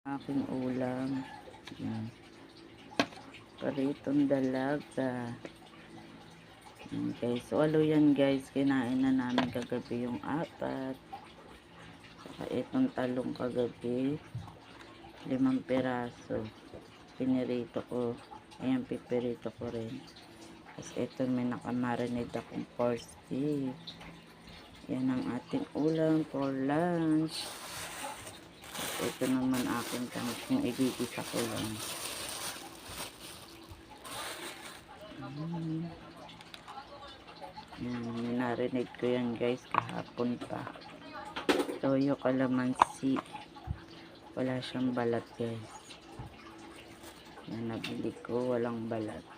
Aking ulam. Yan. Paritong dalaga. Yan guys. Walo yan guys. Kinain na namin kagabi yung 4. Saka itong talong kagabi. 5 piraso. Pinirito ko. Ayan, pipirito ko rin. Tapos ito may nakamarinate akong pork beef. Yan ang ating ulam for lunch. Ito naman aking tamis yung igigisa ko lang. Yan, narinig ko yan guys kahapon pa. Toyo kalamansi. Wala siyang balat guys. Yan, nabili ko walang balat.